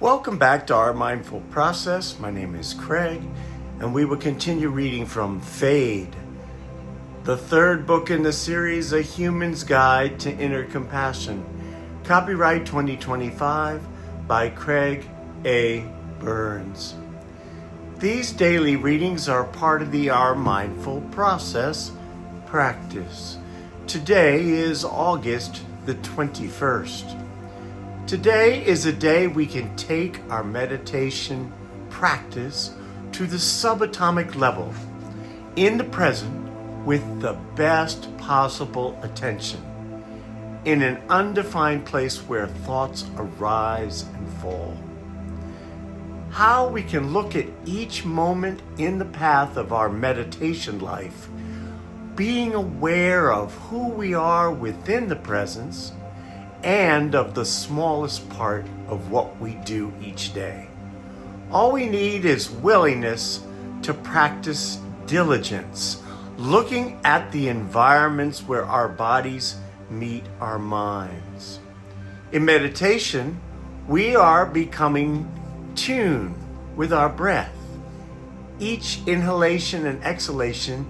Welcome back to Our Mindful Process. My name is Craig, and we will continue reading from Fade, the third book in the series, A Human's Guide to Inner Compassion. Copyright 2025 by Craig A. Burns. These daily readings are part of the Our Mindful Process practice. Today is August the 21st. Today is a day we can take our meditation practice to the subatomic level, in the present, with the best possible attention, in an undefined place where thoughts arise and fall. How we can look at each moment in the path of our meditation life, being aware of who we are within the presence, and of the smallest part of what we do each day. All we need is willingness to practice diligence, looking at the environments where our bodies meet our minds. In meditation, we are becoming tuned with our breath. Each inhalation and exhalation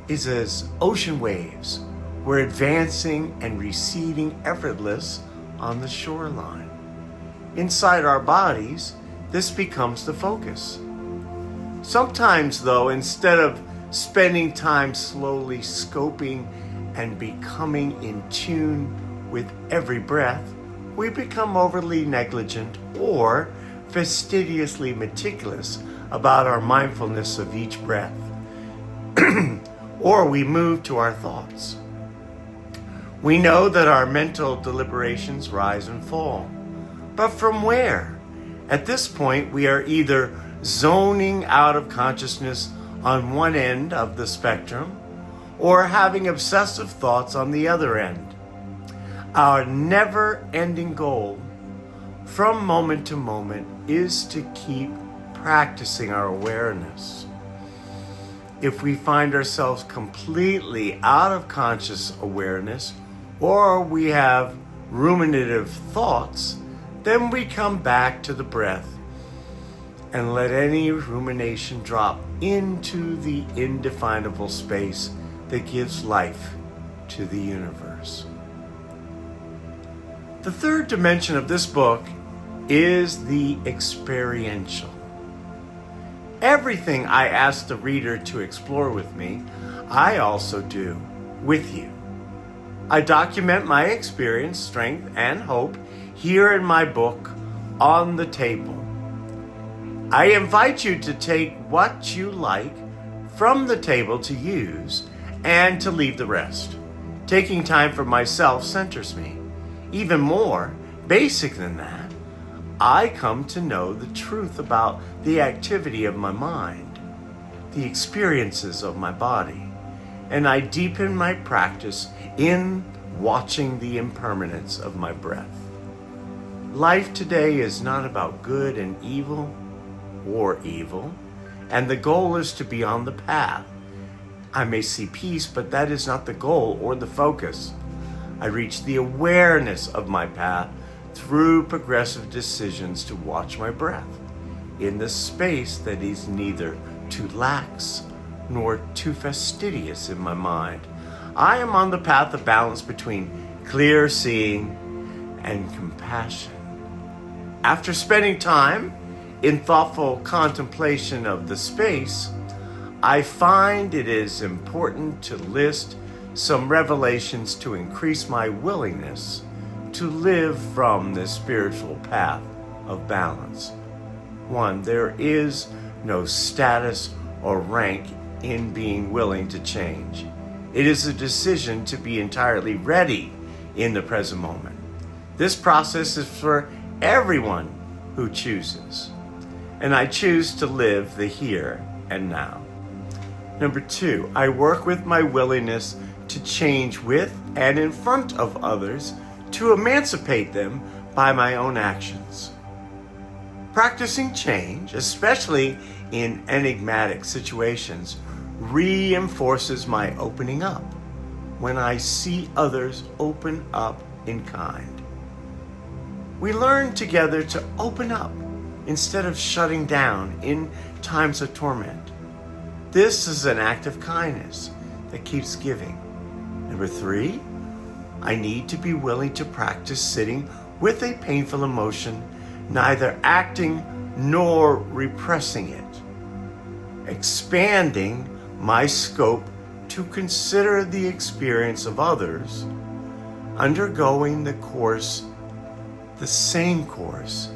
is as ocean waves. We're advancing and receding effortless on the shoreline. Inside our bodies, this becomes the focus. Sometimes, though, instead of spending time slowly scoping and becoming in tune with every breath, we become overly negligent or fastidiously meticulous about our mindfulness of each breath. Or we move to our thoughts. We know that our mental deliberations rise and fall. But from where? At this point, we are either zoning out of consciousness on one end of the spectrum or having obsessive thoughts on the other end. Our never-ending goal from moment to moment is to keep practicing our awareness. If we find ourselves completely out of conscious awareness, or we have ruminative thoughts, then we come back to the breath and let any rumination drop into the indefinable space that gives life to the universe. The third dimension of this book is the experiential. Everything I ask the reader to explore with me, I also do with you. I document my experience, strength, and hope here in my book, On the Table. I invite you to take what you like from the table to use and to leave the rest. Taking time for myself centers me. Even more basic than that, I come to know the truth about the activity of my mind, the experiences of my body, and I deepen my practice in watching the impermanence of my breath. Life today is not about good and evil, and the goal is to be on the path. I may see peace, but that is not the goal or the focus. I reach the awareness of my path through progressive decisions to watch my breath in the space that is neither too lax nor too fastidious in my mind. I am on the path of balance between clear seeing and compassion. After spending time in thoughtful contemplation of the space, I find it is important to list some revelations to increase my willingness to live from this spiritual path of balance. 1, there is no status or rank in being willing to change. It is a decision to be entirely ready in the present moment. This process is for everyone who chooses, and I choose to live the here and now. Number 2, I work with my willingness to change with and in front of others to emancipate them by my own actions. Practicing change, especially in enigmatic situations, reinforces my opening up when I see others open up in kind. We learn together to open up instead of shutting down in times of torment. This is an act of kindness that keeps giving. Number 3, I need to be willing to practice sitting with a painful emotion, neither acting nor repressing it, expanding my scope to consider the experience of others, undergoing the same course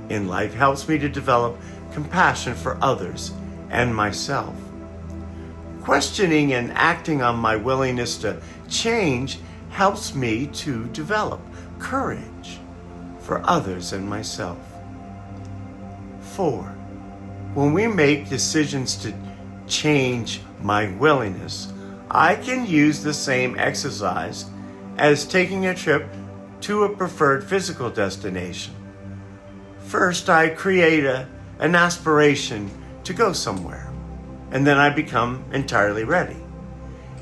in life helps me to develop compassion for others and myself. Questioning and acting on my willingness to change helps me to develop courage for others and myself. 4, when we make decisions to change my willingness, I can use the same exercise as taking a trip to a preferred physical destination. First, I create an aspiration to go somewhere, and then I become entirely ready.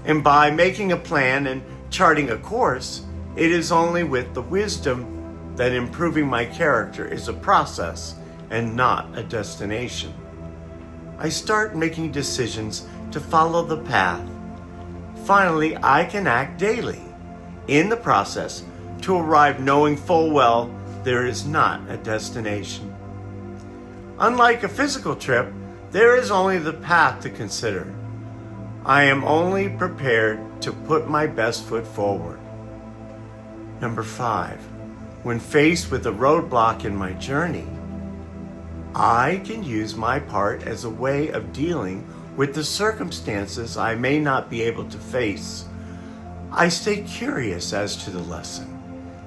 And by making a plan and charting a course, it is only with the wisdom that improving my character is a process and not a destination. I start making decisions to follow the path. Finally, I can act daily in the process to arrive knowing full well there is not a destination. Unlike a physical trip, there is only the path to consider. I am only prepared to put my best foot forward. Number 5, when faced with a roadblock in my journey, I can use my part as a way of dealing with the circumstances I may not be able to face. I stay curious as to the lesson.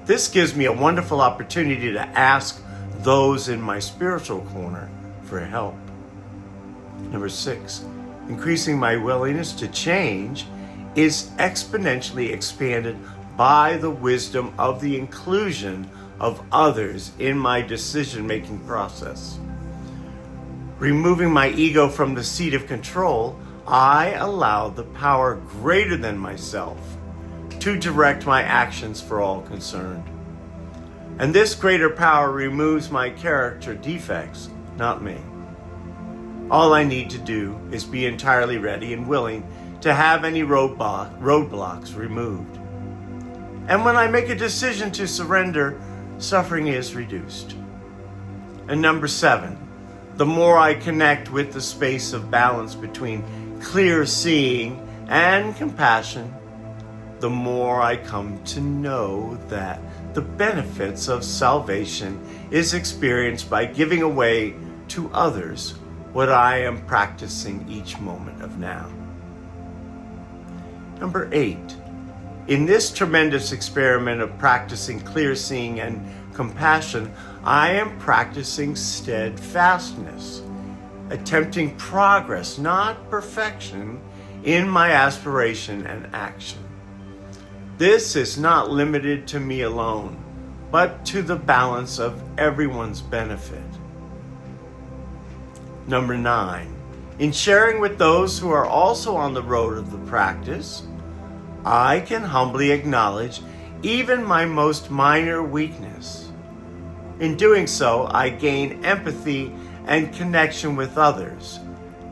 This gives me a wonderful opportunity to ask those in my spiritual corner for help. Number 6, increasing my willingness to change is exponentially expanded by the wisdom of the inclusion of others in my decision-making process. Removing my ego from the seat of control, I allow the power greater than myself to direct my actions for all concerned. And this greater power removes my character defects, not me. All I need to do is be entirely ready and willing to have any roadblocks removed. And when I make a decision to surrender, suffering is reduced. And number 7, the more I connect with the space of balance between clear seeing and compassion, the more I come to know that the benefits of salvation is experienced by giving away to others what I am practicing each moment of now. Number 8, in this tremendous experiment of practicing clear seeing and compassion, I am practicing steadfastness, attempting progress, not perfection, in my aspiration and action. This is not limited to me alone, but to the balance of everyone's benefit. Number 9, in sharing with those who are also on the road of the practice, I can humbly acknowledge even my most minor weakness. In doing so, I gain empathy and connection with others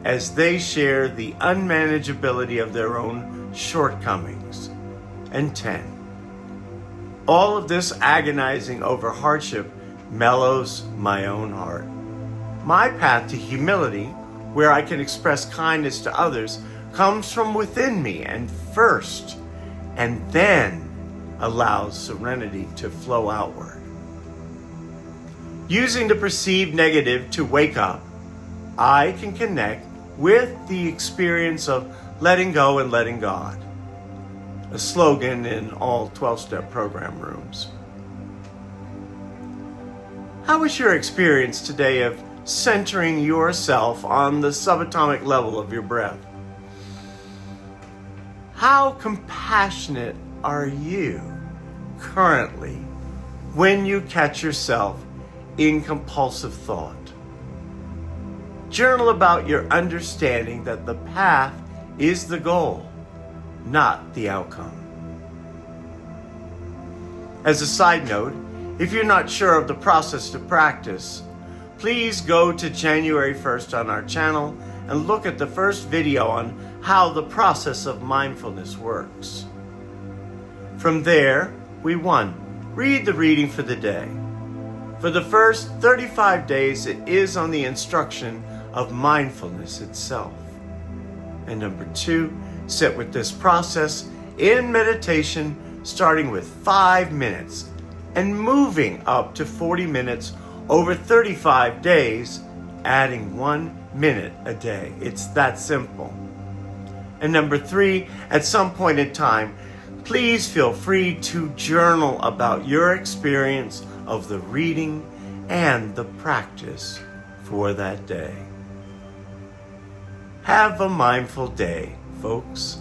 as they share the unmanageability of their own shortcomings. And 10, all of this agonizing over hardship mellows my own heart. My path to humility, where I can express kindness to others, comes from within me and first, and then allows serenity to flow outward. Using the perceived negative to wake up, I can connect with the experience of letting go and letting God, a slogan in all 12-step program rooms. How was your experience today of centering yourself on the subatomic level of your breath? How compassionate are you currently when you catch yourself in compulsive thought? Journal about your understanding that the path is the goal, not the outcome. As a side note, if you're not sure of the process to practice, please go to January 1st on our channel and look at the first video on how the process of mindfulness works. From there, we 1. Read the reading for the day. For the first 35 days, it is on the instruction of mindfulness itself. And number 2, sit with this process in meditation, starting with 5 minutes and moving up to 40 minutes over 35 days, adding 1 minute a day. It's that simple. And number 3, at some point in time, please feel free to journal about your experience of the reading and the practice for that day. Have a mindful day, folks.